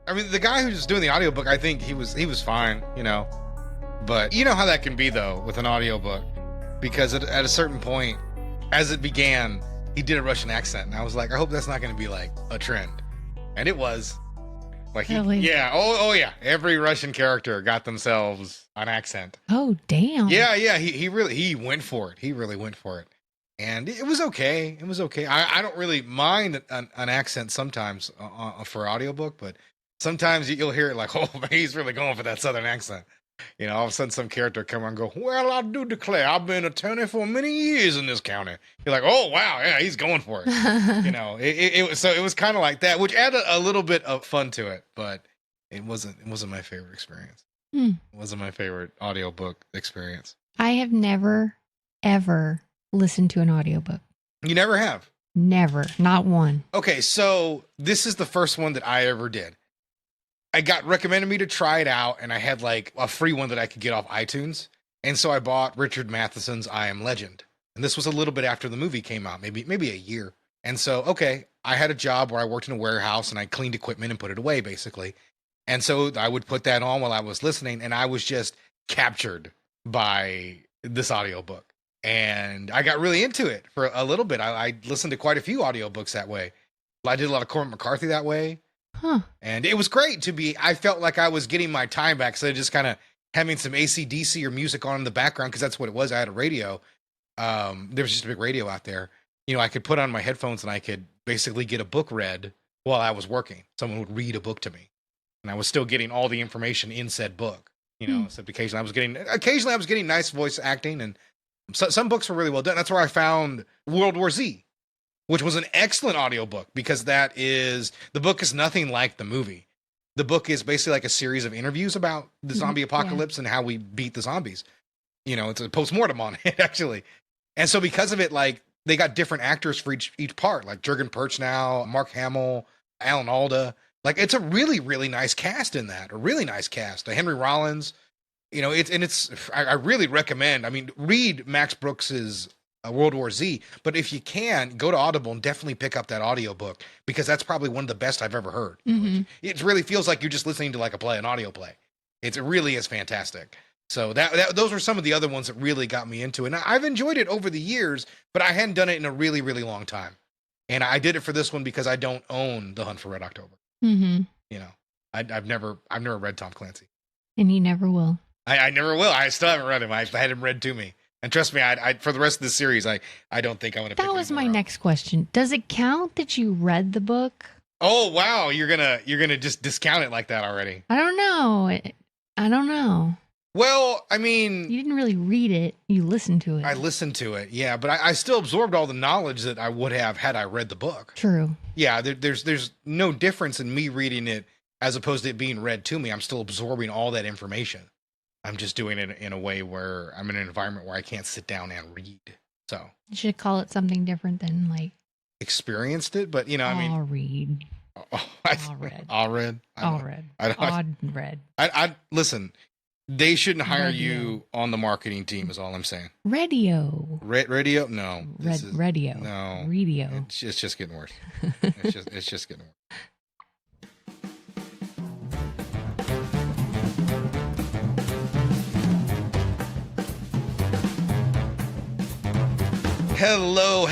I mean, the guy who was doing the audiobook, I think he was fine, but you know how that can be though with an audiobook, because at a certain point, as it began, he did a Russian accent, and I was like, I hope that's not going to be like a trend, and it was. Like Really? Yeah, oh yeah, every Russian character got themselves an accent. Oh damn. Yeah, he went for it. He really went for it, and it was okay. It was okay. I don't really mind an accent sometimes for audiobook, but sometimes you'll hear it like, oh, man, he's really going for that Southern accent. All of a sudden some character come on and go, well, I do declare, I've been attorney for many years in this county. You're like, oh, wow, yeah, he's going for it. It was kind of like that, which added a little bit of fun to it, but it wasn't my favorite experience. It wasn't my favorite audiobook experience. I have never, ever listened to an audiobook. You never have? Never. Not one. Okay, so this is the first one that I ever did. I got recommended me to try it out, and I had like a free one that I could get off iTunes. And so I bought Richard Matheson's I Am Legend. And this was a little bit after the movie came out, maybe a year. And so, okay, I had a job where I worked in a warehouse and I cleaned equipment and put it away, basically. And so I would put that on while I was listening, and I was just captured by this audiobook. And I got really into it for a little bit. I listened to quite a few audiobooks that way. I did a lot of Cormac McCarthy that way. Huh. And it was great I felt like I was getting my time back. So just kind of having some AC/DC or music on in the background, because that's what it was. I had a radio. There was just a big radio out there. I could put on my headphones and I could basically get a book read while I was working. Someone would read a book to me, and I was still getting all the information in said book. Except occasionally I was getting nice voice acting, and some books were really well done. That's where I found World War Z, which was an excellent audiobook, because the book is nothing like the movie. The book is basically like a series of interviews about the zombie apocalypse and how we beat the zombies. It's a postmortem on it, actually. And so because of it, like, they got different actors for each part, like Jurgen Perchnow, Mark Hamill, Alan Alda. Like, it's a really, really nice cast in that. A really nice cast. Henry Rollins. I really recommend, read Max Brooks's World War Z, but if you can, go to Audible and definitely pick up that audiobook, because that's probably one of the best I've ever heard. Mm-hmm. It really feels like you're just listening to like an audio play. It really is fantastic. So those are some of the other ones that really got me into it. And I've enjoyed it over the years, but I hadn't done it in a really, really long time. And I did it for this one because I don't own The Hunt for Red October. Mm-hmm. I've never read Tom Clancy. And you never will. I never will. I still haven't read him. I had him read to me. And trust me, I for the rest of the series, I don't think I'm going to pick That was my next question. Does it count that you read the book? Oh, wow. You're gonna just discount it like that already. I don't know. Well, you didn't really read it. You listened to it. I listened to it, yeah, but I still absorbed all the knowledge that I would have had I read the book. True. Yeah, there's no difference in me reading it as opposed to it being read to me. I'm still absorbing all that information. I'm just doing it in a way where I'm in an environment where I can't sit down and read. So you should call it something different than like experienced it, but I'll read. All read. I listen. They shouldn't hire you on the marketing team, is all I'm saying. Radio. Radio? No. Radio. No. Radio. It's just getting worse. It's just getting worse. Hello,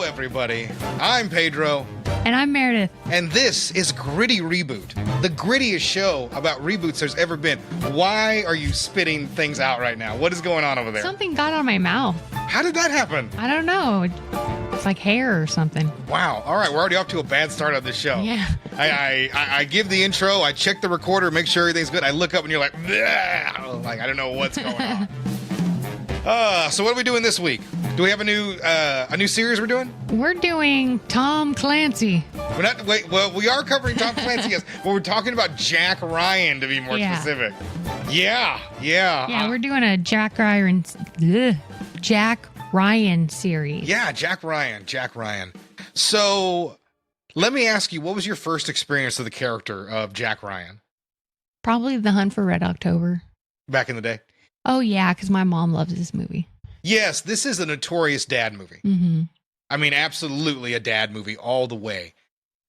everybody. I'm Pedro. And I'm Meredith. And this is Gritty Reboot, the grittiest show about reboots there's ever been. Why are you spitting things out right now? What is going on over there? Something got on my mouth. How did that happen? I don't know. It's like hair or something. Wow. All right. We're already off to a bad start on this show. Yeah. I give the intro. I check the recorder, make sure everything's good. I look up and you're like, bleh! Like, I don't know what's going on. So what are we doing this week? Do we have a new series we're doing? We're doing Tom Clancy. We are covering Tom Clancy, yes, but we're talking about Jack Ryan, to be more specific. Yeah. Yeah, we're doing a Jack Ryan series. Yeah, Jack Ryan. So let me ask you, what was your first experience of the character of Jack Ryan? Probably The Hunt for Red October. Back in the day? Oh, yeah, because my mom loves this movie. Yes, this is a notorious dad movie. Mm-hmm. Absolutely a dad movie all the way.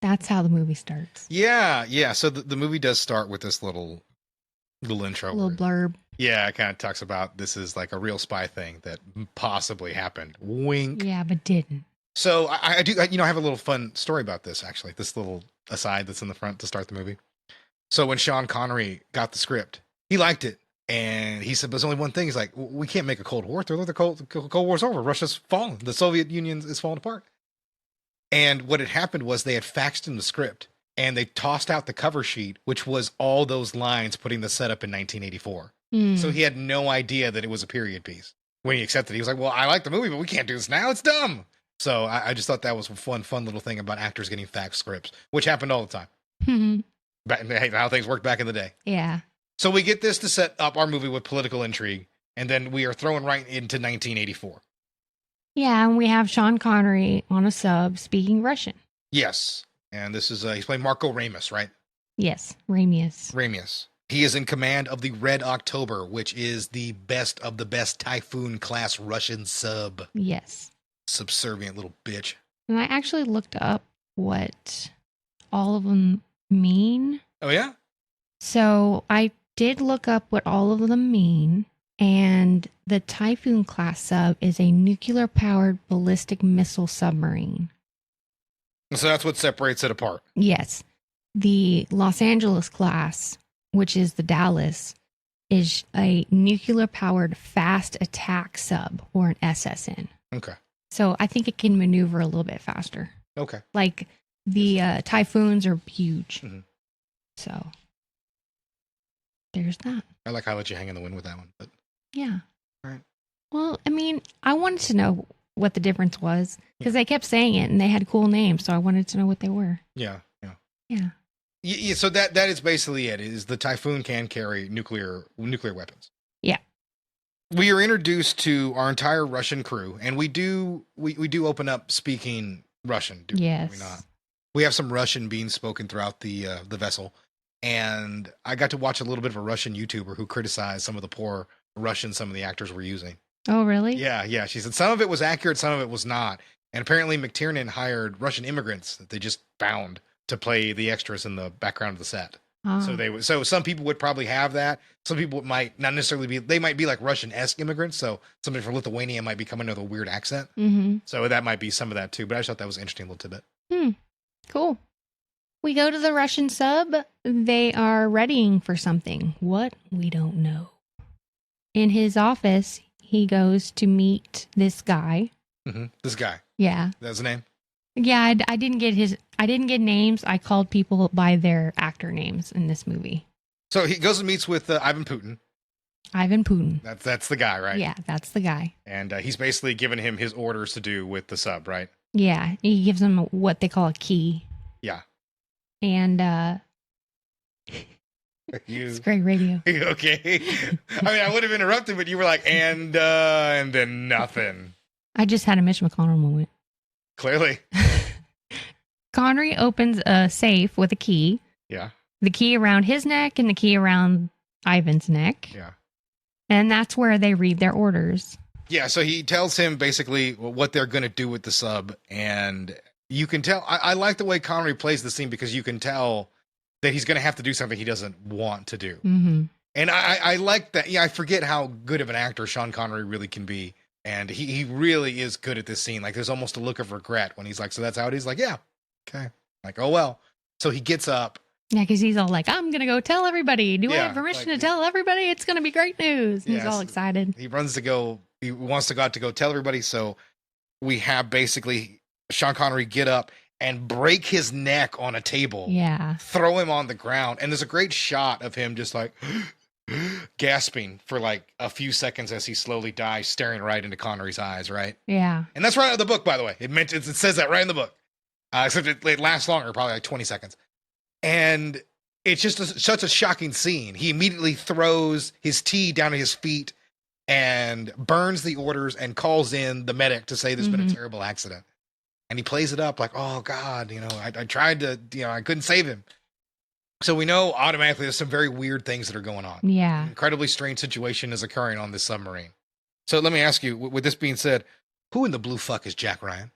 That's how the movie starts. Yeah. So the movie does start with this little intro. A little blurb. Yeah, it kind of talks about this is like a real spy thing that possibly happened. Wink. Yeah, but didn't. So I do, I have a little fun story about this, actually. This little aside that's in the front to start the movie. So when Sean Connery got the script, he liked it. And he said, there's only one thing. He's like, we can't make a Cold War thriller. The Cold War's over. Russia's fallen. The Soviet Union is falling apart. And what had happened was they had faxed him the script and they tossed out the cover sheet, which was all those lines putting the setup in 1984. So he had no idea that it was a period piece. When he accepted it, he was like, well, I like the movie, but we can't do this now. It's dumb. So I just thought that was a fun little thing about actors getting fax scripts, which happened all the time. How things worked back in the day. Yeah. So we get this to set up our movie with political intrigue, and then we are thrown right into 1984. Yeah, and we have Sean Connery on a sub speaking Russian. Yes. And this is, he's playing Marco Ramos, right? Yes, Ramius. He is in command of the Red October, which is the best of the best Typhoon-class Russian sub. Yes. Subservient little bitch. And I actually looked up what all of them mean. Oh, yeah? So I did look up what all of them mean. And the Typhoon class sub is a nuclear-powered ballistic missile submarine. So that's what separates it apart. Yes. The Los Angeles class, which is the Dallas, is a nuclear-powered fast attack sub, or an SSN. Okay. So I think it can maneuver a little bit faster. Okay. Like the Typhoons are huge. Mhm. So there's that. I like how I let you hang in the wind with that one. But Yeah. All right. Well, I mean, I wanted to know what the difference was because they kept saying it and they had cool names. So I wanted to know what they were. Yeah. Yeah. So that is basically it. Is the Typhoon can carry nuclear weapons. Yeah. We are introduced to our entire Russian crew, and we do open up speaking Russian. Yes. We not? We have some Russian being spoken throughout the vessel, and I got to watch a little bit of a Russian YouTuber who criticized some of the poor Russian some of the actors were using. Oh, really? Yeah. She said some of it was accurate, some of it was not, and apparently McTiernan hired Russian immigrants that they just found to play the extras in the background of the set. Oh. So some people would probably have that. Some people might not necessarily be. They might be like Russian-esque immigrants. So somebody from Lithuania might be coming with a weird accent. Mm-hmm. So that might be some of that too. But I just thought that was an interesting little tidbit. Cool. We go to the Russian sub. They are readying for something. What? We don't know. In his office, he goes to meet this guy. Mm-hmm. This guy. Yeah. That's the name. Yeah, I didn't get names. I called people by their actor names in this movie. So he goes and meets with Ivan Putin. Ivan Putin. That's the guy, right? Yeah, that's the guy. And he's basically giving him his orders to do with the sub, right? Yeah, he gives him what they call a key. Yeah. And it's great radio. Okay. I mean, I would have interrupted, but you were like, and then nothing. I just had a Mitch McConnell moment. Clearly. Connery opens a safe with a key. Yeah. The key around his neck and the key around Ivan's neck. Yeah. And that's where they read their orders. Yeah, so he tells him basically what they're going to do with the sub. And you can tell, I like the way Connery plays the scene because you can tell that he's going to have to do something he doesn't want to do. Mm-hmm. And I like that. Yeah, I forget how good of an actor Sean Connery really can be. And he really is good at this scene. Like, there's almost a look of regret when he's like, so that's how it is? Like, yeah, okay. Like, oh, well. So he gets up. Yeah, because he's all like, I'm going to go tell everybody. Do I Yeah, have permission like- to tell everybody? It's going to be great news. And he's Yes. all excited. He runs to go. He wants to go out to go tell everybody. So we have basically Sean Connery get up and break his neck on a table. Yeah. Throw him on the ground. And there's a great shot of him just like gasping for like a few seconds as he slowly dies, staring right into Connery's eyes, right? Yeah. And that's right out of the book, by the way. It says that right in the book. Except it lasts longer, probably like 20 seconds. And it's just such a shocking scene. He immediately throws his tea down at his feet and burns the orders and calls in the medic to say there's been a terrible accident. And he plays it up like, oh, God, I tried to, I couldn't save him. So we know automatically there's some very weird things that are going on. Yeah. An incredibly strange situation is occurring on this submarine. So let me ask you, with this being said, who in the blue fuck is Jack Ryan?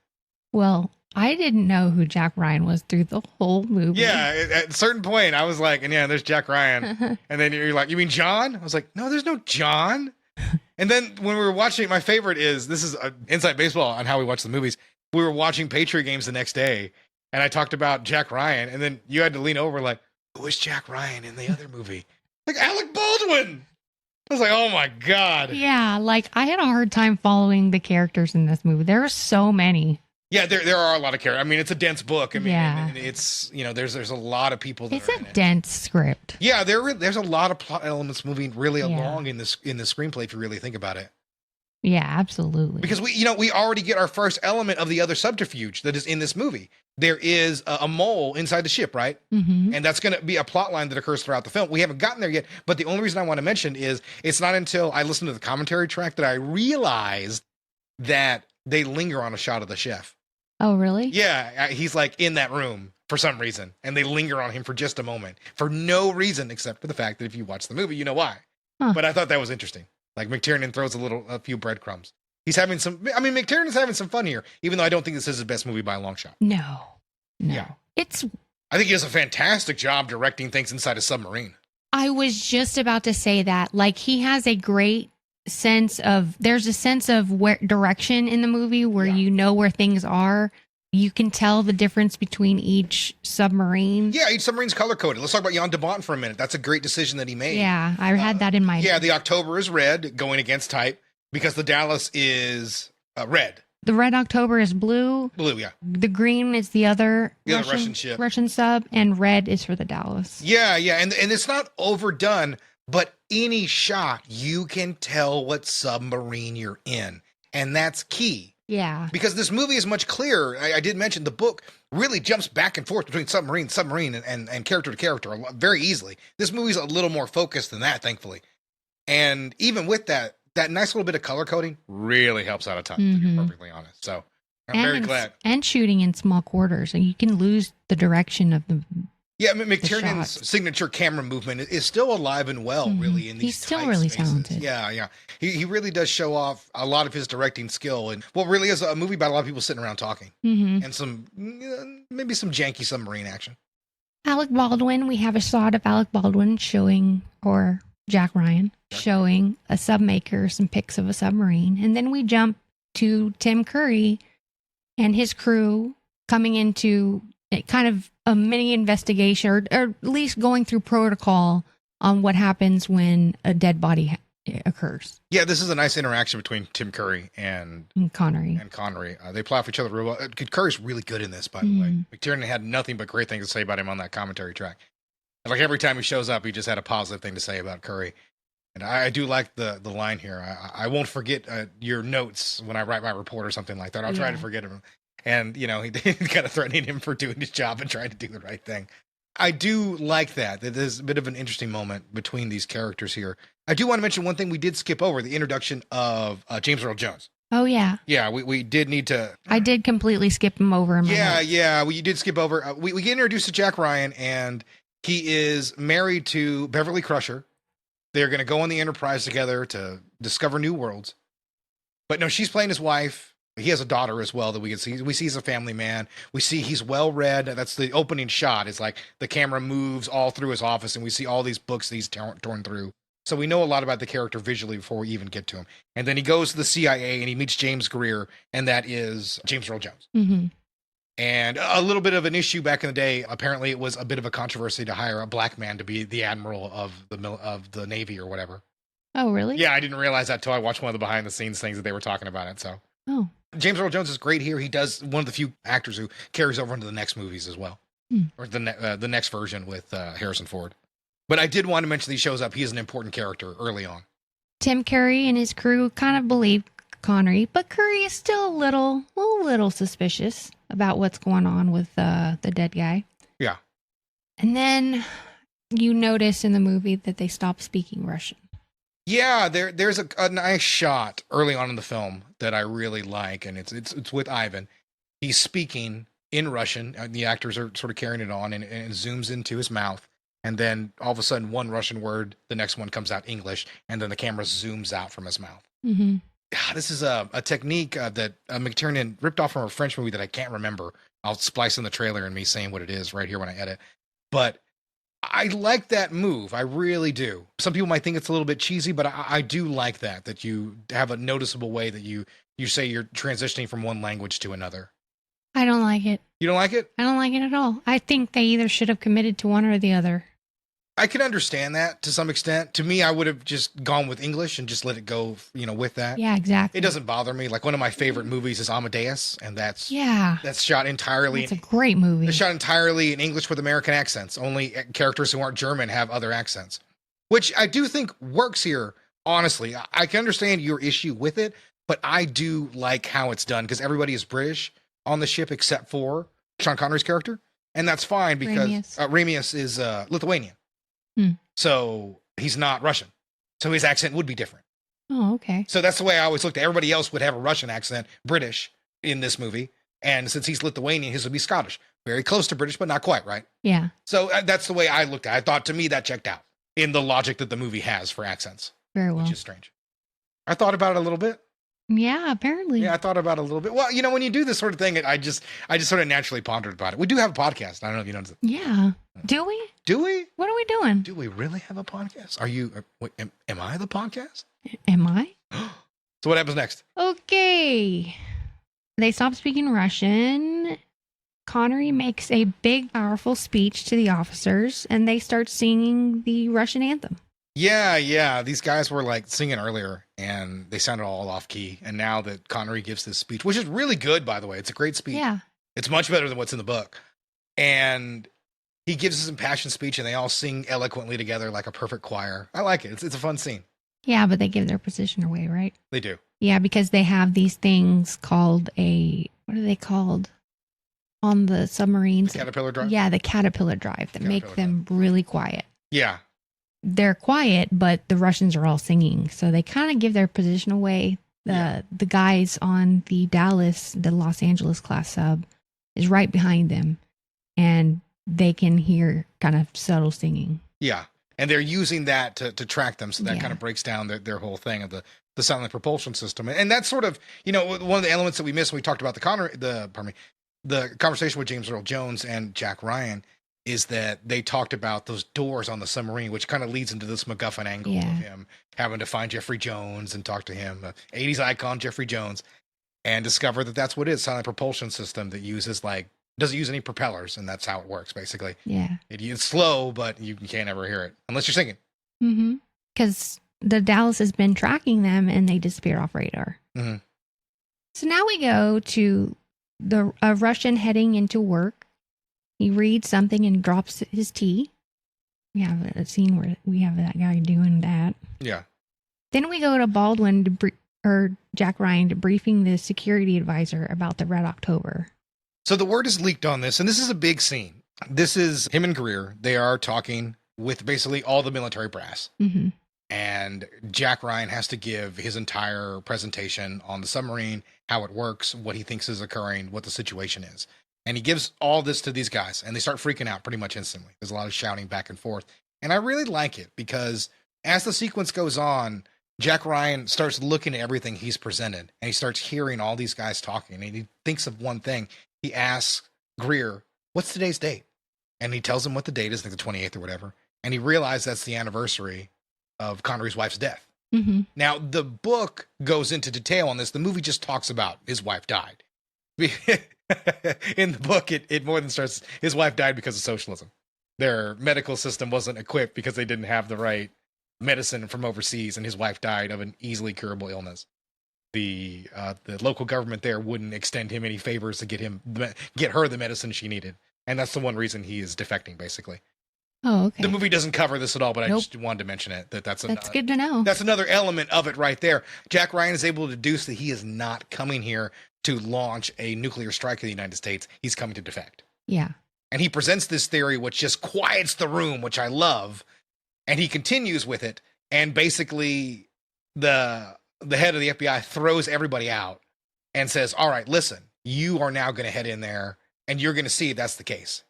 Well, I didn't know who Jack Ryan was through the whole movie. Yeah, at a certain point, I was like, and yeah, there's Jack Ryan. And then you're like, you mean John? I was like, no, there's no John. And then when we were watching, my favorite is, this is inside baseball on how we watch the movies. We were watching Patriot games the next day, and I talked about Jack Ryan, and then you had to lean over like, who was Jack Ryan in the other movie? Like Alec Baldwin. I was like, oh my God. Yeah, like I had a hard time following the characters in this movie. There are so many. Yeah, there are a lot of characters. I mean, it's a dense book. I mean, Yeah. and it's, there's a lot of people that It's are in a it. dense script. Yeah, there's a lot of plot elements moving really Yeah. along in the screenplay if you really think about it. Yeah, absolutely. Because we already get our first element of the other subterfuge that is in this movie. There is a mole inside the ship, right? Mm-hmm. And that's going to be a plot line that occurs throughout the film. We haven't gotten there yet, but the only reason I want to mention is it's not until I listened to the commentary track that I realized that they linger on a shot of the chef. Oh, really? Yeah, he's like in that room for some reason, and they linger on him for just a moment for no reason except for the fact that if you watch the movie, you know why. Huh. But I thought that was interesting. Like McTiernan throws a few breadcrumbs. He's having McTiernan's having some fun here, even though I don't think this is his best movie by a long shot. No. Yeah. I think he does a fantastic job directing things inside a submarine. I was just about to say that. Like, he has a great there's a sense of where direction in the movie where you know where things are. You can tell the difference between each submarine. Yeah, each submarine's color coded. Let's talk about Jan de Bont for a minute. That's a great decision that he made. Yeah, I had that in mind. Yeah, the October is red, going against type, because the Dallas is red. The red October is blue. Blue, yeah. The green is the other Russian ship. Russian sub, and red is for the Dallas. Yeah, and it's not overdone, but any shot, you can tell what submarine you're in. And that's key. Yeah. Because this movie is much clearer. I did mention the book really jumps back and forth between submarine, and character to character very easily. This movie's a little more focused than that, thankfully. And even with that nice little bit of color coding really helps out a ton, to be perfectly honest. So I'm very glad. And shooting in small quarters. And you can lose the direction of the... Yeah, McTiernan's signature camera movement is still alive and well, really, in these He's still tight really spaces. talented. Yeah. He really does show off a lot of his directing skill, and what really is a movie about a lot of people sitting around talking, and some maybe some janky submarine action. Alec Baldwin, we have a shot of Alec Baldwin or Jack Ryan, showing a submaker some pics of a submarine. And then we jump to Tim Curry and his crew coming into kind of a mini investigation, or at least going through protocol on what happens when a dead body occurs. Yeah, this is a nice interaction between Tim Curry and Connery. They play off each other real well. Curry's really good in this, by the way. McTiernan had nothing but great things to say about him on that commentary track. Like every time he shows up, he just had a positive thing to say about Curry. And I do like the line here. I won't forget your notes when I write my report or something like that. I'll try to forget them. And, he kind of threatening him for doing his job and trying to do the right thing. I do like that. There's a bit of an interesting moment between these characters here. I do want to mention one thing we did skip over, the introduction of James Earl Jones. Oh, yeah. Yeah, we did need to... I did completely skip him over. In my notes. We did skip over. We get introduced to Jack Ryan, and he is married to Beverly Crusher. They're going to go on the Enterprise together to discover new worlds. But no, she's playing his wife. He has a daughter as well that we can see. We see he's a family man. We see he's well-read. That's the opening shot. It's like the camera moves all through his office, and we see all these books that he's torn through. So we know a lot about the character visually before we even get to him. And then he goes to the CIA, and he meets James Greer, and that is James Earl Jones. Mm-hmm. And a little bit of an issue back in the day. Apparently, it was a bit of a controversy to hire a black man to be the admiral of the Navy or whatever. Oh, really? Yeah, I didn't realize that till I watched one of the behind-the-scenes things that they were talking about it. So. Oh. James Earl Jones is great here. He does one of the few actors who carries over into the next movies as well, or the next version with Harrison Ford. But I did want to mention that he shows up. He is an important character early on. Tim Curry and his crew kind of believe Connery, but Curry is still a little suspicious about what's going on with the dead guy. Yeah. And then you notice in the movie that they stop speaking Russian. Yeah, there's a nice shot early on in the film that I really like, and it's with Ivan. He's speaking in Russian. The actors are sort of carrying it on, and it zooms into his mouth. And then all of a sudden, one Russian word, the next one comes out English, and then the camera zooms out from his mouth. Mm-hmm. this is a technique that McTiernan ripped off from a French movie that I can't remember. I'll splice in the trailer and me saying what it is right here when I edit. But I like that move. I really do. Some people might think it's a little bit cheesy, but I do like that you have a noticeable way that you say you're transitioning from one language to another. I don't like it. You don't like it? I don't like it at all. I think they either should have committed to one or the other. I can understand that to some extent. To me, I would have just gone with English and just let it go, with that. Yeah, exactly. It doesn't bother me. Like one of my favorite movies is Amadeus, and that's shot entirely. It's a great movie. It's shot entirely in English with American accents. Only characters who aren't German have other accents, which I do think works here. Honestly, I can understand your issue with it, but I do like how it's done because everybody is British on the ship except for Sean Connery's character, and that's fine because Ramius is Lithuanian. So he's not Russian. So his accent would be different. Oh, okay. So that's the way I always looked at it. Everybody else would have a Russian accent, British in this movie. And since he's Lithuanian, his would be Scottish. Very close to British, but not quite, right? Yeah. So that's the way I looked at it. I thought to me that checked out in the logic that the movie has for accents. Very well. Which is strange. I thought about it a little bit. Yeah, apparently. Yeah, I thought about it a little bit. Well, when you do this sort of thing, I just sort of naturally pondered about it. We do have a podcast. I don't know if you noticed. Yeah. Do we? Do we? What are we doing? Do we really have a podcast? Are you? Am I the podcast? Am I? So what happens next? Okay. They stop speaking Russian. Connery makes a big, powerful speech to the officers, and they start singing the Russian anthem. Yeah. These guys were like singing earlier, and they sounded all off key. And now that Connery gives this speech, which is really good, by the way, it's a great speech. Yeah, it's much better than what's in the book. And he gives this impassioned speech, and they all sing eloquently together like a perfect choir. I like it. It's a fun scene. Yeah, but they give their position away, right? They do. Yeah, because they have these things called what are they called on the submarines? The caterpillar drive? Yeah, the caterpillar drive that make them really quiet. Yeah. They're quiet, but the Russians are all singing. So they kind of give their position away. The guys on the Dallas, the Los Angeles class sub is right behind them. And they can hear kind of subtle singing. Yeah. And they're using that to track them. So that kind of breaks down their whole thing of the silent propulsion system. And that's sort of, one of the elements that we missed when we talked about the conversation with James Earl Jones and Jack Ryan is that they talked about those doors on the submarine, which kind of leads into this MacGuffin angle of him having to find Jeffrey Jones and talk to him, 80s icon Jeffrey Jones, and discover that that's what it is, silent propulsion system that uses doesn't use any propellers, and that's how it works, basically. Yeah. It's slow, but you can't ever hear it, unless you're singing. Mm-hmm. Because the Dallas has been tracking them, and they disappear off radar. Mm-hmm. So now we go to a Russian heading into work. He reads something and drops his tea. We have a scene where we have that guy doing that. Yeah. Then we go to Baldwin Jack Ryan debriefing the security advisor about the Red October. So the word is leaked on this, and this is a big scene. This is him and Greer. They are talking with basically all the military brass. Mm-hmm. And Jack Ryan has to give his entire presentation on the submarine, how it works, what he thinks is occurring, what the situation is. And he gives all this to these guys, and they start freaking out pretty much instantly. There's a lot of shouting back and forth. And I really like it because as the sequence goes on, Jack Ryan starts looking at everything he's presented, and he starts hearing all these guys talking, and he thinks of one thing. He asks Greer, what's today's date? And he tells him what the date is, like the 28th or whatever. And he realizes that's the anniversary of Connery's wife's death. Mm-hmm. Now, the book goes into detail on this. The movie just talks about his wife died. In the book, it more than starts, his wife died because of socialism. Their medical system wasn't equipped because they didn't have the right medicine from overseas, and his wife died of an easily curable illness. The local government there wouldn't extend him any favors to get her the medicine she needed. And that's the one reason he is defecting, basically. Oh, okay. The movie doesn't cover this at all, but I just wanted to mention it. That's good to know. That's another element of it right there. Jack Ryan is able to deduce that he is not coming here to launch a nuclear strike in the United States. He's coming to defect. Yeah. And he presents this theory, which just quiets the room, which I love. And he continues with it. And basically, the head of the FBI throws everybody out and says, all right, listen, you are now going to head in there and you're going to see if that's the case.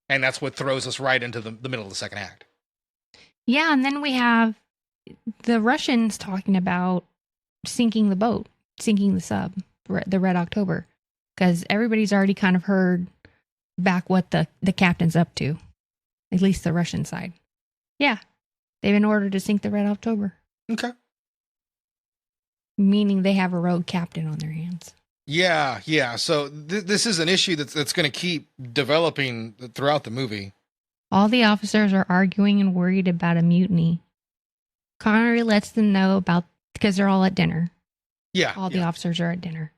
And that's what throws us right into the middle of the second act. Yeah, and then we have the Russians talking about sinking the boat. sinking the sub, the Red October, because everybody's already kind of heard back what the captain's up to, at least the Russian side. Yeah, they've been ordered to sink the Red October. Okay. Meaning they have a rogue captain on their hands. Yeah, yeah. So this is an issue that's going to keep developing throughout the movie. All the officers are arguing and worried about a mutiny. Connery lets them know about, because they're all at dinner. Yeah. All the officers are at dinner.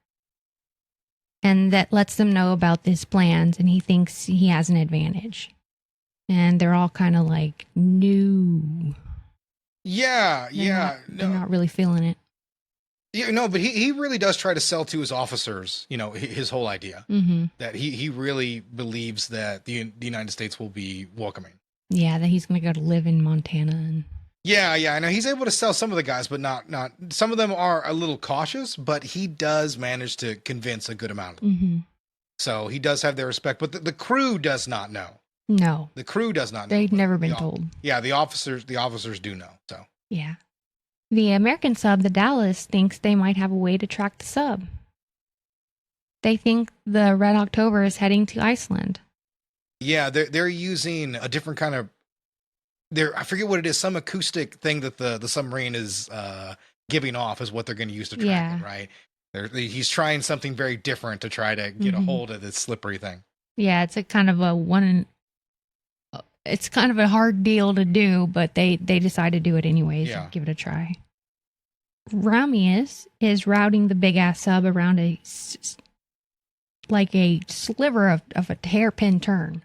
And that lets them know about his plans, and he thinks he has an advantage. And they're all kind of like, no. Yeah, They're not really feeling it. Yeah, no, but he really does try to sell to his officers, his whole idea. Mm-hmm. That he really believes that the United States will be welcoming. Yeah, that he's going to go to live in Montana. And Yeah, I know he's able to sell some of the guys, but not some of them are a little cautious, but he does manage to convince a good amount of them. Mm-hmm. So he does have their respect, but the crew does not know. No. The crew does not know. They've never been told. Yeah, the officers do know. So yeah. The American sub, the Dallas, thinks they might have a way to track the sub. They think the Red October is heading to Iceland. Yeah, they're using a different kind of I forget what it is, some acoustic thing that the submarine is giving off is what they're going to use to track it, right? He's trying something very different to try to get a hold of this slippery thing. Yeah, it's a kind of it's kind of a hard deal to do, but they decide to do it anyways and give it a try. Ramius is routing the big ass sub around a sliver of a hairpin turn.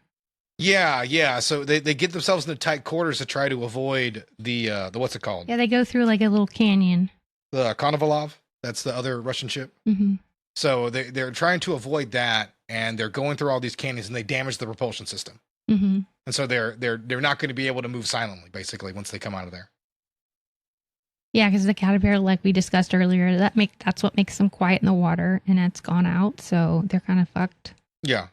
Yeah. So they get themselves into tight quarters to try to avoid the what's it called? Yeah, they go through like a little canyon. The Konovalov, that's the other Russian ship. Mm-hmm. So they're trying to avoid that, and they're going through all these canyons, and they damage the propulsion system. Mm-hmm. And so they're not going to be able to move silently, basically, once they come out of there. Yeah, because the caterpillar, like we discussed earlier, that's what makes them quiet in the water, and it's gone out, so they're kind of fucked. Yeah.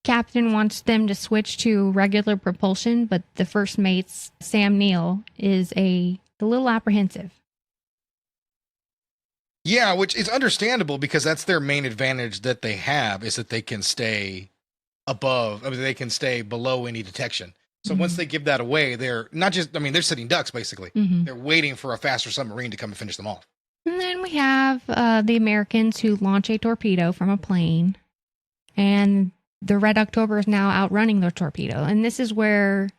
Captain wants them to switch to regular propulsion, but the first mate's Sam Neill is a little apprehensive. Yeah, which is understandable because that's their main advantage that they have is that they can stay they can stay below any detection. So once they give that away, they're not just, they're sitting ducks, basically. Mm-hmm. They're waiting for a faster submarine to come and finish them off. And then we have the Americans who launch a torpedo from a plane, and the Red October is now outrunning the torpedo. And this is where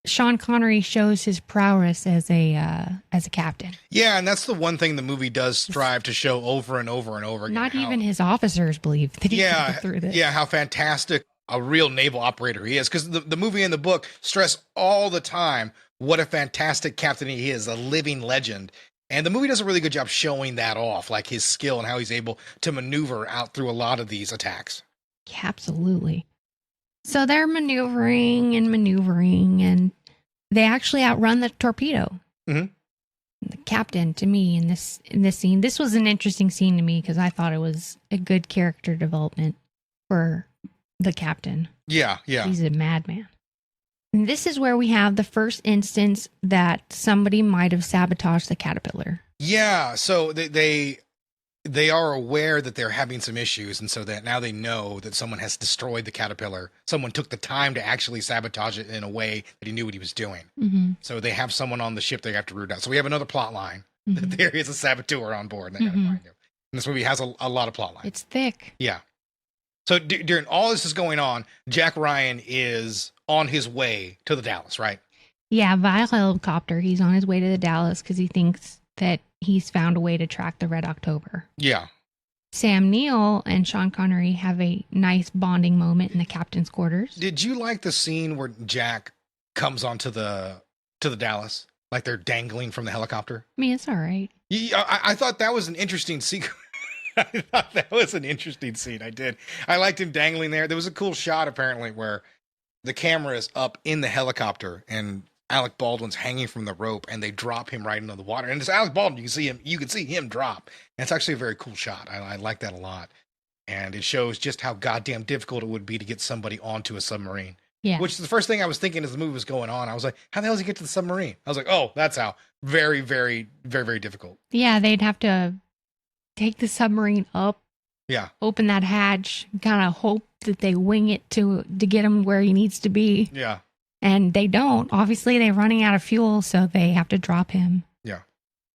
Sean Connery shows his prowess as a captain. Yeah, and that's the one thing the movie does strive to show over and over and over again. Not even his officers believe that he can get through this. Yeah, how fantastic a real naval operator he is. Because the movie and the book stress all the time what a fantastic captain he is, a living legend. And the movie does a really good job showing that off, like his skill and how he's able to maneuver out through a lot of these attacks. Yeah, absolutely. So they're maneuvering, and they actually outrun the torpedo. Mm-hmm. The captain, to me, in this scene, this was an interesting scene to me because I thought it was a good character development for the captain. Yeah. He's a madman. And this is where we have the first instance that somebody might have sabotaged the caterpillar. Yeah, so they are aware that they're having some issues, and so that now they know that someone has destroyed the caterpillar. Someone took the time to actually sabotage it in a way that he knew what he was doing. Mm-hmm. So they have someone on the ship they have to root out. So we have another plot line that there is a saboteur on board, and they got to find him. And this movie has a lot of plot lines. It's thick. Yeah. So during all this is going on, Jack Ryan is on his way to the Dallas, right? Yeah, via helicopter. He's on his way to the Dallas because he thinks that he's found a way to track the Red October. Yeah. Sam Neill and Sean Connery have a nice bonding moment in the captain's quarters. Did you like the scene where Jack comes onto the Dallas? Like they're dangling from the helicopter? I mean, it's all right. Yeah, I thought that was an interesting sequence. I thought that was an interesting scene. I did. I liked him dangling there. There was a cool shot, apparently, where the camera is up in the helicopter and Alec Baldwin's hanging from the rope, and they drop him right into the water. And it's Alec Baldwin. You can see him drop. And it's actually a very cool shot. I like that a lot. And it shows just how goddamn difficult it would be to get somebody onto a submarine. Yeah. Which is the first thing I was thinking as the movie was going on. I was like, how the hell does he get to the submarine? I was like, oh, that's how. Very, very, very, very difficult. Yeah, they'd have to take the submarine up, Yeah. open that hatch, kind of hope that they wing it to get him where he needs to be. Yeah. And they don't. Obviously, they're running out of fuel, so they have to drop him. Yeah.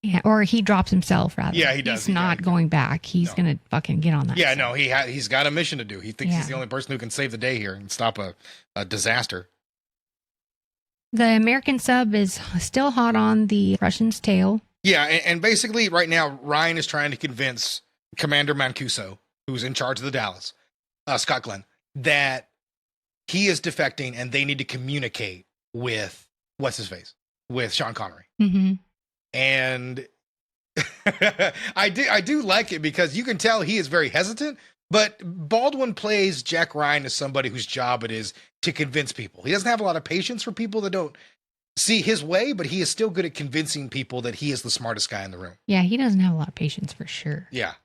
Yeah, or he drops himself, rather. Yeah, he does. He's not going back. He's going to fucking get on that. Yeah, side. no, he's got a mission to do. He thinks he's the only person who can save the day here and stop a disaster. The American sub is still hot on the Russian's tail. Yeah, and basically right now, Ryan is trying to convince Commander Mancuso, who's in charge of the Dallas, Scott Glenn, that he is defecting and they need to communicate with, with Sean Connery. Mm-hmm. And I do like it because you can tell he is very hesitant, but Baldwin plays Jack Ryan as somebody whose job it is to convince people. He doesn't have a lot of patience for people that don't see his way, but he is still good at convincing people that he is the smartest guy in the room. Yeah, he doesn't have a lot of patience for sure. Yeah.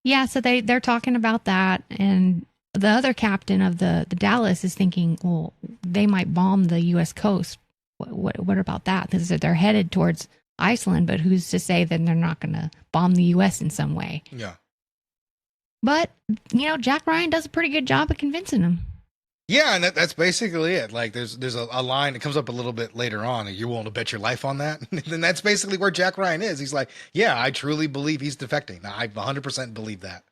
Yeah, so they're talking about that, and the other captain of the Dallas is thinking, well, they might bomb the U.S. coast. What about that? Because they're headed towards Iceland, but who's to say that they're not going to bomb the U.S. in some way? Yeah. But, Jack Ryan does a pretty good job of convincing them. Yeah, and that's basically it. Like, there's a line that comes up a little bit later on, and you're willing to bet your life on that? And that's basically where Jack Ryan is. He's like, yeah, I truly believe he's defecting. I 100% believe that.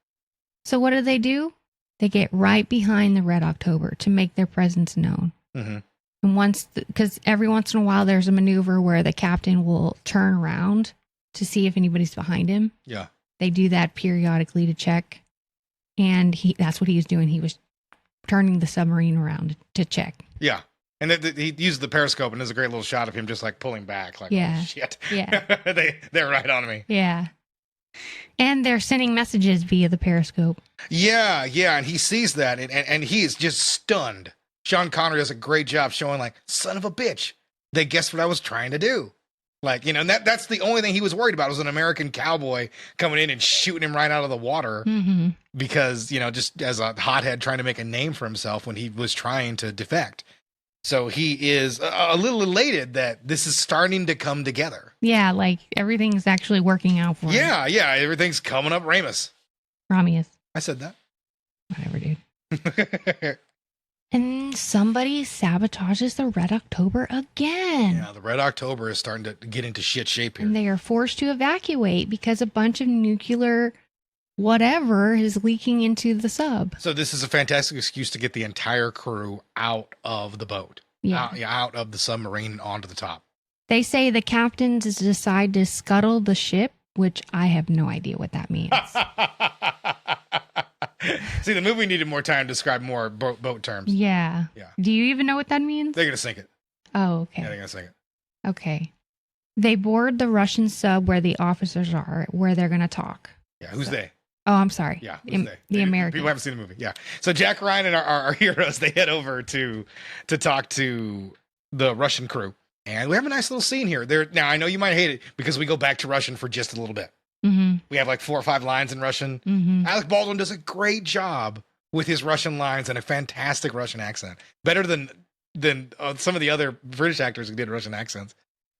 So what do? They get right behind the Red October to make their presence known. Mm-hmm. And because every once in a while there's a maneuver where the captain will turn around to see if anybody's behind him. Yeah. They do that periodically to check. And that's what he was doing. He was turning the submarine around to check. Yeah. And he used the periscope, and there's a great little shot of him just like pulling back. Like, yeah. Oh, shit. Yeah. They're right on me. Yeah. And they're sending messages via the periscope. Yeah. And he sees that, and he is just stunned. Sean Connery does a great job showing, like, son of a bitch, they guessed what I was trying to do. Like, and that's the only thing he was worried about was an American cowboy coming in and shooting him right out of the water. Mm-hmm. Because, just as a hothead trying to make a name for himself when he was trying to defect. So he is a little elated that this is starting to come together. Yeah, like everything's actually working out for him. Yeah, everything's coming up Ramus. Ramius. I said that. Whatever, dude. And somebody sabotages the Red October again. Yeah, the Red October is starting to get into shit shape here. And they are forced to evacuate because a bunch of nuclear whatever is leaking into the sub. So this is a fantastic excuse to get the entire crew out of the boat. Yeah. Out of the submarine and onto the top. They say the captains decide to scuttle the ship, which I have no idea what that means. See, the movie needed more time to describe more boat terms. Yeah. Do you even know what that means? They're going to sink it. Oh, okay. Yeah, they're going to sink it. Okay. They board the Russian sub where the officers are, where they're going to talk. Yeah, who's they? Oh, I'm sorry. Yeah, who's they? The Americans. People haven't seen the movie. Yeah. So Jack Ryan and our heroes, they head over to talk to the Russian crew. And we have a nice little scene here. Now, I know you might hate it because we go back to Russian for just a little bit. Mm-hmm. We have like 4 or 5 lines in Russian. Mm-hmm. Alec Baldwin does a great job with his Russian lines and a fantastic Russian accent. Better than some of the other British actors who did Russian accents.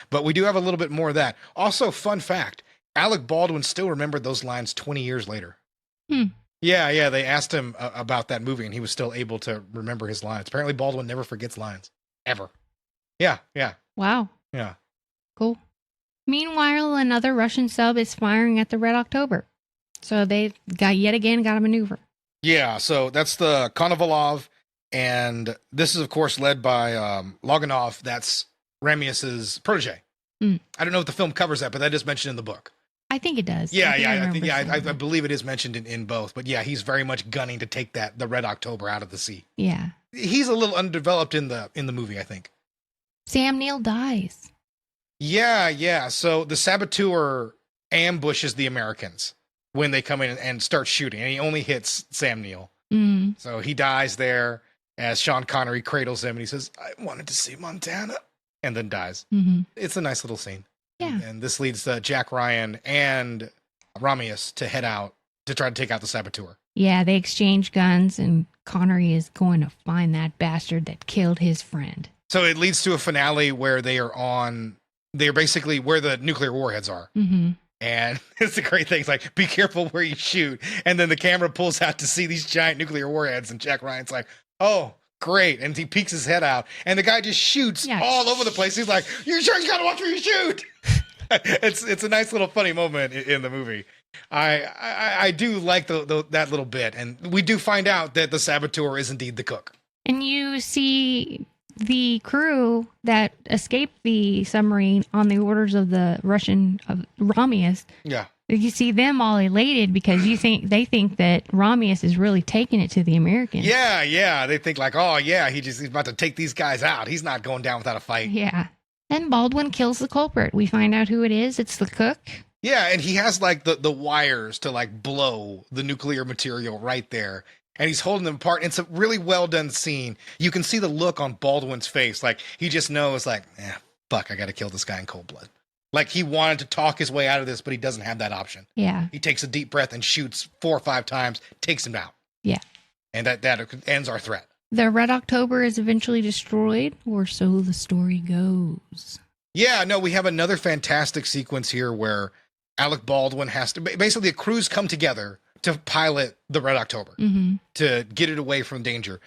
But we do have a little bit more of that. Also, fun fact, Alec Baldwin still remembered those lines 20 years later. Yeah, they asked him about that movie, and he was still able to remember his lines. Apparently, Baldwin never forgets lines. Ever. Yeah. Wow. Yeah. Cool. Meanwhile, another Russian sub is firing at the Red October. So they got a maneuver. Yeah, so that's the Konovalov, and this is, of course, led by Loganov. That's Ramius's protege. I don't know if the film covers that, but that is mentioned in the book. I think it does. I believe it is mentioned in both. But yeah, he's very much gunning to take the Red October out of the sea. Yeah. He's a little undeveloped in the movie, I think. Sam Neill dies. Yeah. So the saboteur ambushes the Americans when they come in and start shooting, and he only hits Sam Neill. Mm. So he dies there as Sean Connery cradles him, and he says, "I wanted to see Montana," and then dies. Mm-hmm. It's a nice little scene. Yeah. And this leads Jack Ryan and Ramius to head out to try to take out the saboteur. Yeah, they exchange guns, and Connery is going to find that bastard that killed his friend. So it leads to a finale where they're basically where the nuclear warheads are. Mm-hmm. And it's a great thing. It's like, be careful where you shoot. And then the camera pulls out to see these giant nuclear warheads. And Jack Ryan's like, oh, great. And he peeks his head out. And the guy just shoots all over the place. He's like, you sure you got to watch where you shoot. It's a nice little funny moment in the movie. I do like that little bit. And we do find out that the saboteur is indeed the cook. And you see the crew that escaped the submarine on the orders of the Russian of Romius. Yeah. You see them all elated because they think that Romius is really taking it to the Americans. Yeah. They think like, oh yeah, he's about to take these guys out. He's not going down without a fight. Yeah. And Baldwin kills the culprit. We find out who it is. It's the cook. Yeah, and he has like the wires to like blow the nuclear material right there. And he's holding them apart. And it's a really well done scene. You can see the look on Baldwin's face. Like he just knows like, fuck, I got to kill this guy in cold blood. Like he wanted to talk his way out of this, but he doesn't have that option. Yeah. He takes a deep breath and shoots 4 or 5 times, takes him down. Yeah. And that ends our threat. The Red October is eventually destroyed, or so the story goes. Yeah, no, we have another fantastic sequence here where Alec Baldwin has to basically the crews come together to pilot the Red October to get it away from danger.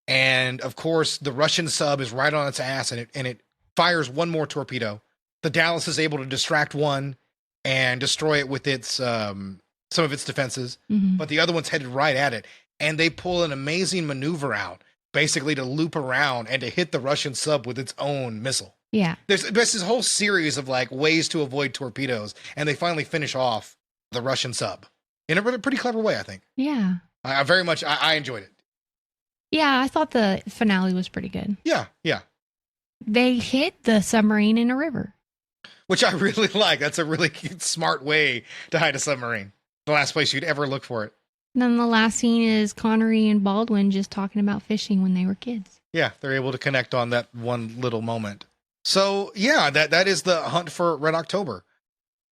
And of course, the Russian sub is right on its ass and it fires one more torpedo. The Dallas is able to distract one and destroy it with its some of its defenses, but the other one's headed right at it. And they pull an amazing maneuver out, basically to loop around and to hit the Russian sub with its own missile. Yeah. There's this whole series of like ways to avoid torpedoes, and they finally finish off the Russian sub in a pretty clever way, I think. Yeah. I very much, I enjoyed it. Yeah, I thought the finale was pretty good. Yeah. They hit the submarine in a river. Which I really like. That's a really smart way to hide a submarine. The last place you'd ever look for it. And then the last scene is Connery and Baldwin just talking about fishing when they were kids. Yeah, they're able to connect on that one little moment. So, yeah, that is the hunt for Red October.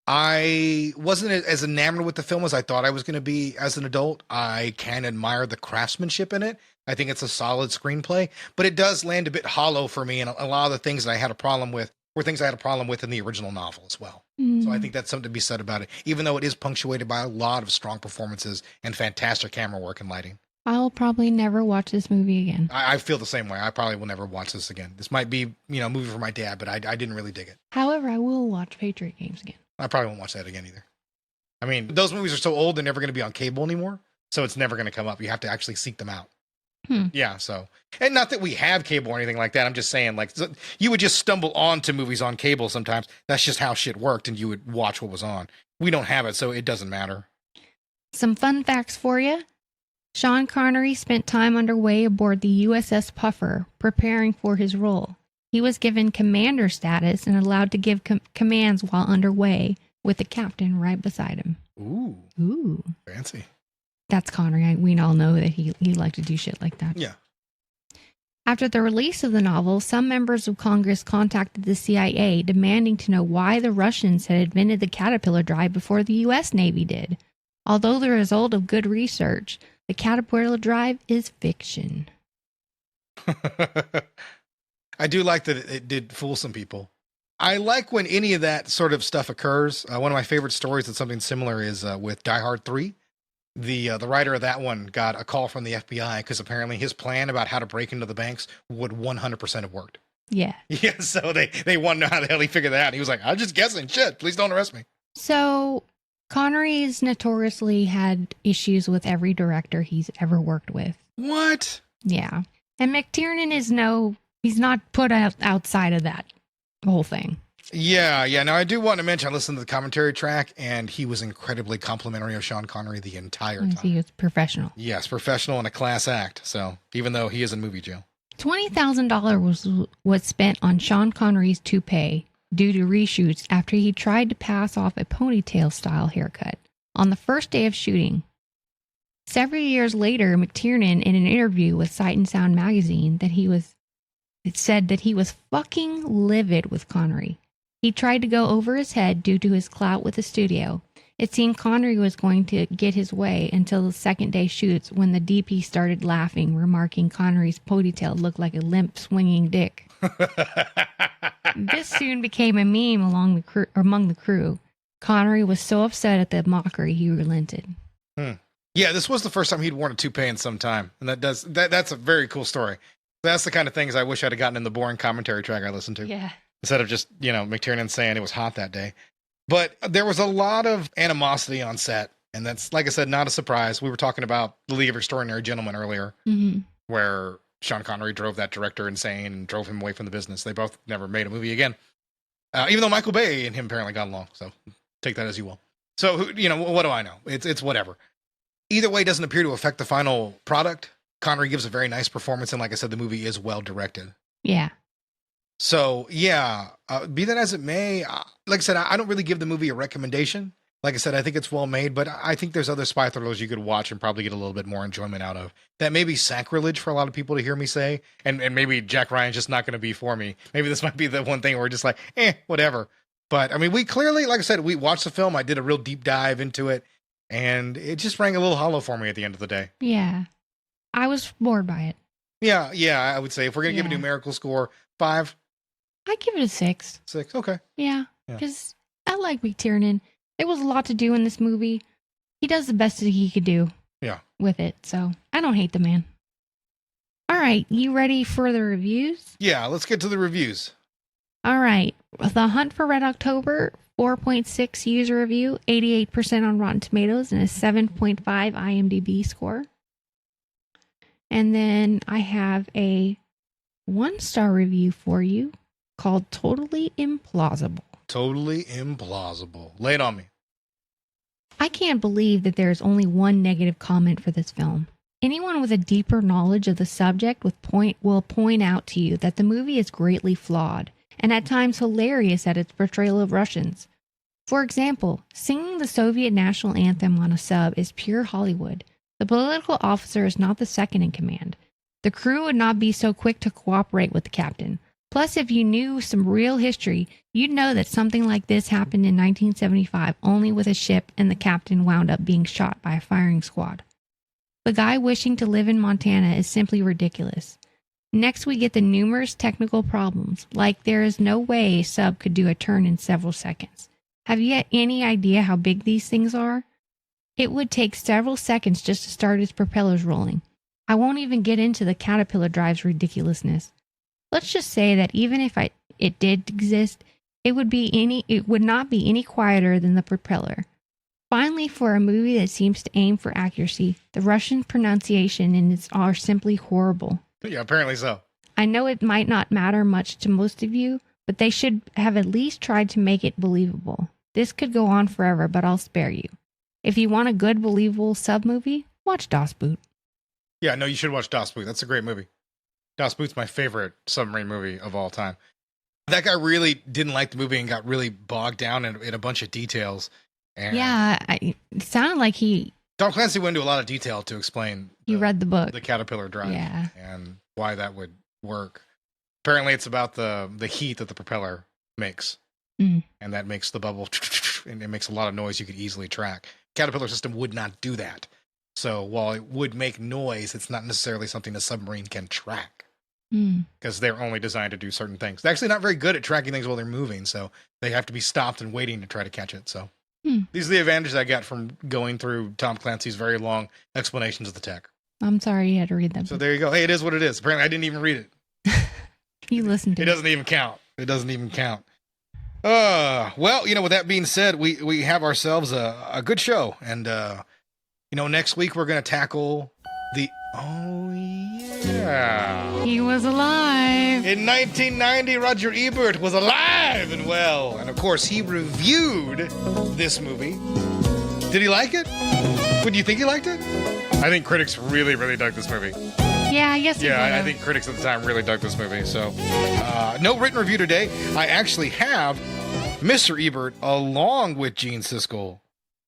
I wasn't as enamored with the film as I thought I was going to be as an adult. I can admire the craftsmanship in it. I think it's a solid screenplay, but it does land a bit hollow for me. And a lot of the things that I had a problem with were things I had a problem with in the original novel as well. So I think that's something to be said about it, even though it is punctuated by a lot of strong performances and fantastic camera work and lighting. I'll probably never watch this movie again. I feel the same way. I probably will never watch this again. This might be, a movie for my dad, but I didn't really dig it. However, I will watch Patriot Games again. I probably won't watch that again either. I mean, those movies are so old, they're never going to be on cable anymore. So it's never going to come up. You have to actually seek them out. Yeah, so. And not that we have cable or anything like that. I'm just saying, like, you would just stumble onto movies on cable sometimes. That's just how shit worked, and you would watch what was on. We don't have it, so it doesn't matter. Some fun facts for you. Sean Connery spent time underway aboard the USS Puffer, preparing for his role. He was given commander status and allowed to give commands while underway, with the captain right beside him. Ooh. Fancy. That's Connery. We all know that he liked to do shit like that. Yeah. After the release of the novel, some members of Congress contacted the CIA demanding to know why the Russians had invented the Caterpillar drive before the U.S. Navy did. Although the result of good research, the Caterpillar drive is fiction. I do like that it did fool some people. I like when any of that sort of stuff occurs. One of my favorite stories that's something similar is with Die Hard 3. The writer of that one got a call from the FBI because apparently his plan about how to break into the banks would 100% have worked. Yeah. Yeah, so they want to know how the hell he figured that out. He was like, I'm just guessing. Shit, please don't arrest me. So Connery's notoriously had issues with every director he's ever worked with. What? Yeah. And McTiernan he's not put outside of that whole thing. Yeah. Now, I do want to mention, I listened to the commentary track, and he was incredibly complimentary of Sean Connery the entire time. He was professional. Yes, professional and a class act. So even though he is in movie jail. $20,000 was spent on Sean Connery's toupee due to reshoots after he tried to pass off a ponytail-style haircut on the first day of shooting. Several years later, McTiernan, in an interview with Sight and Sound magazine, it said that he was fucking livid with Connery. He tried to go over his head due to his clout with the studio. It seemed Connery was going to get his way until the second day shoots when the DP started laughing, remarking Connery's ponytail looked like a limp swinging dick. This soon became a meme among the crew. Connery was so upset at the mockery, he relented. Yeah, this was the first time he'd worn a toupee in some time, and that's a very cool story. That's the kind of things I wish I'd have gotten in the boring commentary track I listened to. Yeah. Instead of just, McTiernan saying it was hot that day. But there was a lot of animosity on set, and that's, like I said, not a surprise. We were talking about The League of Extraordinary Gentlemen earlier, where Sean Connery drove that director insane and drove him away from the business. They both never made a movie again, even though Michael Bay and him apparently got along. So take that as you will. So, what do I know? It's whatever. Either way, it doesn't appear to affect the final product. Connery gives a very nice performance, and like I said, the movie is well directed. Yeah. So, yeah, be that as it may, like I said, I don't really give the movie a recommendation. Like I said, I think it's well made, but I think there's other spy thrillers you could watch and probably get a little bit more enjoyment out of. That may be sacrilege for a lot of people to hear me say, and maybe Jack Ryan's just not going to be for me. Maybe this might be the one thing where we're just like, whatever. But, I mean, we clearly, like I said, we watched the film. I did a real deep dive into it, and it just rang a little hollow for me at the end of the day. Yeah. I was bored by it. Yeah, I would say if we're going to give a numerical score, 5. I give it a 6. 6, okay. Yeah, because I like McTiernan. There was a lot to do in this movie. He does the best that he could do with it, so I don't hate the man. All right, you ready for the reviews? Yeah, let's get to the reviews. All right, The Hunt for Red October, 4.6 user review, 88% on Rotten Tomatoes, and a 7.5 IMDb score. And then I have a 1-star review for you called Totally Implausible. Totally implausible. Lay it on me. I can't believe that there is only one negative comment for this film. Anyone with a deeper knowledge of the subject will point out to you that the movie is greatly flawed and at times hilarious at its portrayal of Russians. For example, singing the Soviet national anthem on a sub is pure Hollywood. The political officer is not the second in command. The crew would not be so quick to cooperate with the captain. Plus, if you knew some real history, you'd know that something like this happened in 1975 only with a ship and the captain wound up being shot by a firing squad. The guy wishing to live in Montana is simply ridiculous. Next, we get the numerous technical problems, like there is no way a sub could do a turn in several seconds. Have you any idea how big these things are? It would take several seconds just to start its propellers rolling. I won't even get into the caterpillar drive's ridiculousness. Let's just say that even if it did exist, it would not be any quieter than the propeller. Finally, for a movie that seems to aim for accuracy, the Russian pronunciation are simply horrible. Yeah, apparently so. I know it might not matter much to most of you, but they should have at least tried to make it believable. This could go on forever, but I'll spare you. If you want a good, believable sub-movie, watch Das Boot. Yeah, no, you should watch Das Boot. That's a great movie. Das Boot's my favorite submarine movie of all time. That guy really didn't like the movie and got really bogged down in a bunch of details. And it sounded like Tom Clancy went into a lot of detail to explain. You read the book. The caterpillar drive. Yeah. And why that would work. Apparently it's about the heat that the propeller makes. And that makes the bubble, and it makes a lot of noise you could easily track. Caterpillar system would not do that. So while it would make noise, it's not necessarily something a submarine can track. Because they're only designed to do certain things. They're actually not very good at tracking things while they're moving, so they have to be stopped and waiting to try to catch it. So these are the advantages I got from going through Tom Clancy's very long explanations of the tech. I'm sorry you had to read that. So there you go. Hey, it is what it is. Apparently I didn't even read it. You listened to it. It doesn't even count. It doesn't even count. Well, with that being said, we have ourselves a good show. And, next week we're going to tackle he was alive. In 1990, Roger Ebert was alive and well. And, of course, he reviewed this movie. Did he like it? Would you think he liked it? I think critics really, really dug this movie. Yeah, I guess. Yeah, I think critics at the time really dug this movie. So, no written review today. I actually have Mr. Ebert along with Gene Siskel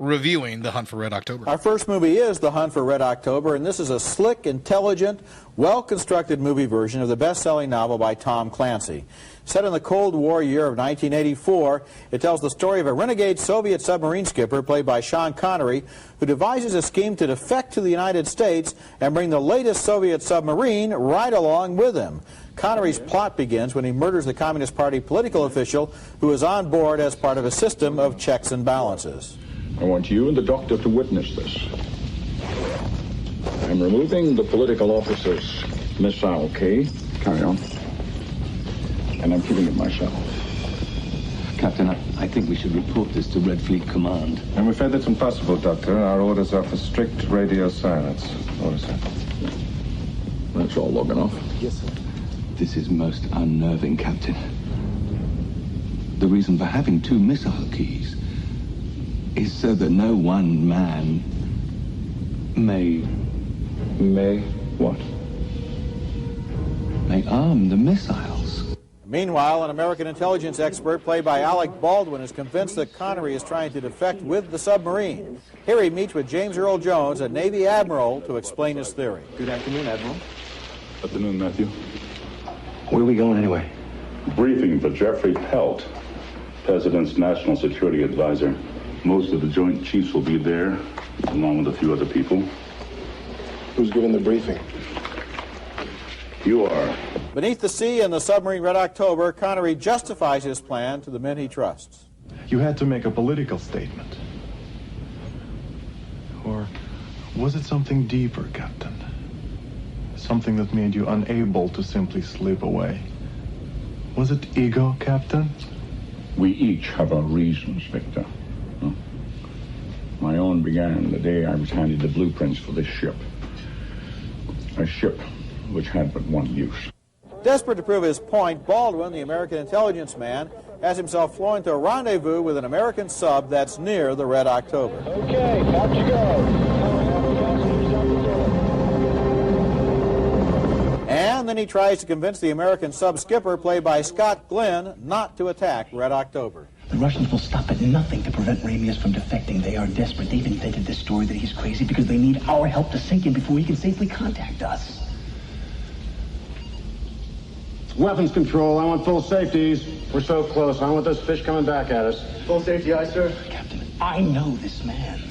reviewing The Hunt for Red October. Our first movie is The Hunt for Red October, and this is a slick, intelligent, well-constructed movie version of the best-selling novel by Tom Clancy. Set in the Cold War year of 1984, it tells the story of a renegade Soviet submarine skipper, played by Sean Connery, who devises a scheme to defect to the United States and bring the latest Soviet submarine right along with him. Connery's plot begins when he murders the Communist Party political official who is on board as part of a system of checks and balances. I want you and the doctor to witness this. I'm removing the political officer's missile key. Carry on. And I'm keeping it myself. Captain, I think we should report this to Red Fleet Command. I'm afraid that's impossible, Doctor. Our orders are for strict radio silence. Orders, sir. That's all long enough. Yes, sir. This is most unnerving, Captain. The reason for having two missile keys is so that no one man may what? May arm the missiles. Meanwhile, an American intelligence expert played by Alec Baldwin is convinced that Connery is trying to defect with the submarine. Here he meets with James Earl Jones, a Navy admiral, to explain his theory. Good afternoon, Admiral. Afternoon, Matthew. Where are we going anyway? Briefing for Jeffrey Pelt, President's National Security Advisor. Most of the Joint Chiefs will be there, along with a few other people. Who's giving the briefing? You are. Beneath the sea in the submarine Red October, Connery justifies his plan to the men he trusts. You had to make a political statement. Or was it something deeper, Captain? Something that made you unable to simply slip away? Was it ego, Captain? We each have our reasons, Victor. Huh? My own began the day I was handed the blueprints for this ship. A ship which had but one use. Desperate to prove his point, Baldwin, the American intelligence man, has himself flown to a rendezvous with an American sub that's near the Red October. Okay, out you go. And then he tries to convince the American sub skipper, played by Scott Glenn, not to attack Red October. The Russians will stop at nothing to prevent Ramius from defecting. They are desperate. They've invented this story that he's crazy because they need our help to sink him before he can safely contact us. Weapons control, I want full safeties. We're so close. I want those fish coming back at us. Full safety, aye, sir. Captain, I know this man.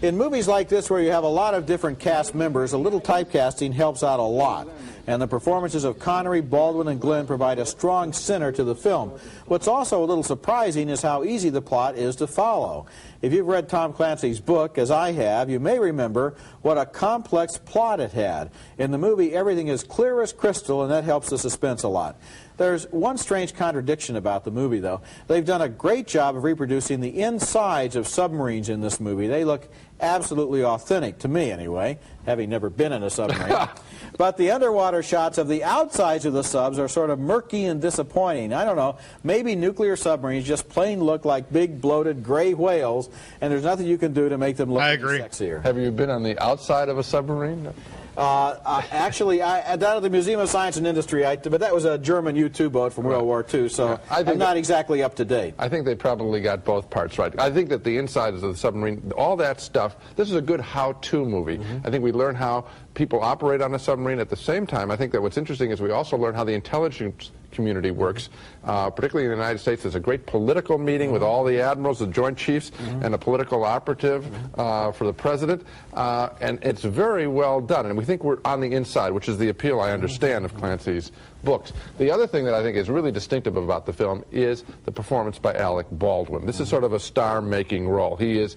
In movies like this, where you have a lot of different cast members, a little typecasting helps out a lot. And the performances of Connery, Baldwin, and Glenn provide a strong center to the film. What's also a little surprising is how easy the plot is to follow. If you've read Tom Clancy's book, as I have, you may remember what a complex plot it had. In the movie, everything is clear as crystal, and that helps the suspense a lot. There's one strange contradiction about the movie, though. They've done a great job of reproducing the insides of submarines in this movie. They look absolutely authentic, to me anyway, having never been in a submarine. But the underwater shots of the outsides of the subs are sort of murky and disappointing. I don't know, maybe nuclear submarines just plain look like big, bloated, gray whales, and there's nothing you can do to make them look sexier. Have you been on the outside of a submarine? Actually, down at the Museum of Science and Industry, but that was a German U-2 boat from World War II, so I'm not exactly up to date. I think they probably got both parts right. I think that the insides of the submarine, all that stuff, this is a good how-to movie. I think we learn how people operate on a submarine. At the same time, I think that what's interesting is we also learn how the intelligence community works, particularly in the United States. There's a great political meeting with all the admirals, the Joint Chiefs, and a political operative for the president, and it's very well done. And we think we're on the inside, which is the appeal, I understand, of Clancy's books. The other thing that I think is really distinctive about the film is the performance by Alec Baldwin. This is sort of a star-making role. He is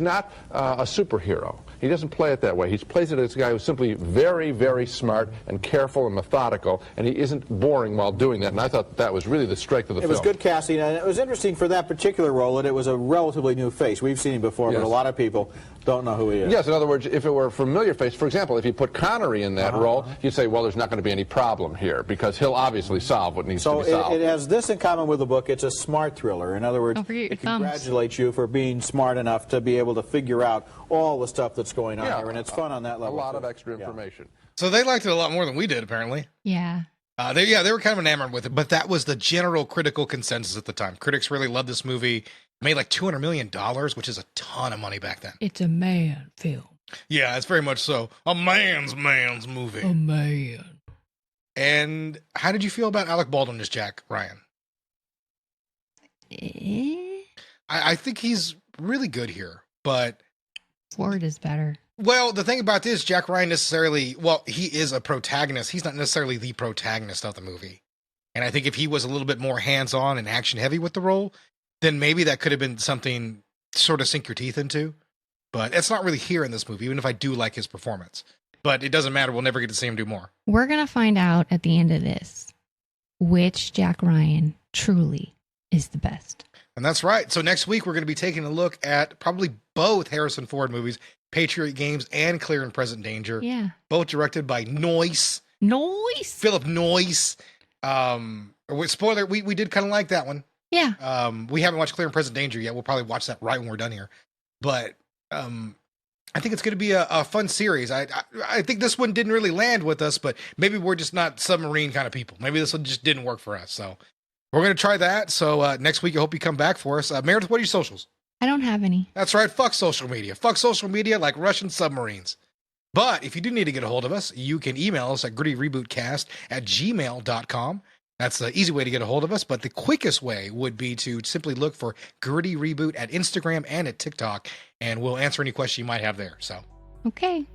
not a superhero. He doesn't play it that way. He plays it as a guy who's simply very, very smart and careful and methodical, and he isn't boring while doing that. And I thought that was really the strength of the film. It was good casting, and it was interesting for that particular role that it was a relatively new face. We've seen him before, but a lot of people don't know who he is. Yes, in other words, if it were a familiar face, for example, if you put Connery in that role, you'd say, well, there's not going to be any problem here, because he'll obviously solve what needs to be solved. So it has this in common with the book. It's a smart thriller. In other words, it congratulates you for being smart enough to be able to figure out all the stuff that's going on here, and it's fun on that level. A lot of extra information. So they liked it a lot more than we did, apparently. Yeah. They were kind of enamored with it, but that was the general critical consensus at the time. Critics really loved this movie. Made like $200 million, which is a ton of money back then. It's a man film. Yeah, it's very much so. A man's movie. A man. And how did you feel about Alec Baldwin as Jack Ryan? I think he's really good here, but Ford is better. Well, the thing about this, Jack Ryan he is a protagonist. He's not necessarily the protagonist of the movie. And I think if he was a little bit more hands-on and action-heavy with the role, then maybe that could have been something sort of sink your teeth into. But it's not really here in this movie, even if I do like his performance. But it doesn't matter. We'll never get to see him do more. We're going to find out at the end of this which Jack Ryan truly is the best. And that's right. So next week, we're going to be taking a look at probably both Harrison Ford movies, Patriot Games and Clear and Present Danger. Yeah. Both directed by Noyce. Philip Noyce. Spoiler, we did kind of like that one. Yeah. We haven't watched Clear and Present Danger yet. We'll probably watch that right when we're done here. But I think it's going to be a fun series. I think this one didn't really land with us, but maybe we're just not submarine kind of people. Maybe this one just didn't work for us. So we're going to try that. So next week, I hope you come back for us. Meredith, what are your socials? I don't have any. That's right. Fuck social media. Fuck social media like Russian submarines. But if you do need to get a hold of us, you can email us at grittyRebootcast@gmail.com. That's the easy way to get a hold of us. But the quickest way would be to simply look for Gritty Reboot at Instagram and at TikTok, and we'll answer any question you might have there. So, okay.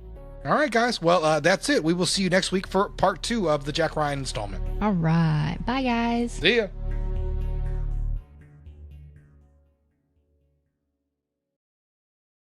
All right, guys. Well, that's it. We will see you next week for part 2 of the Jack Ryan installment. All right. Bye, guys. See ya.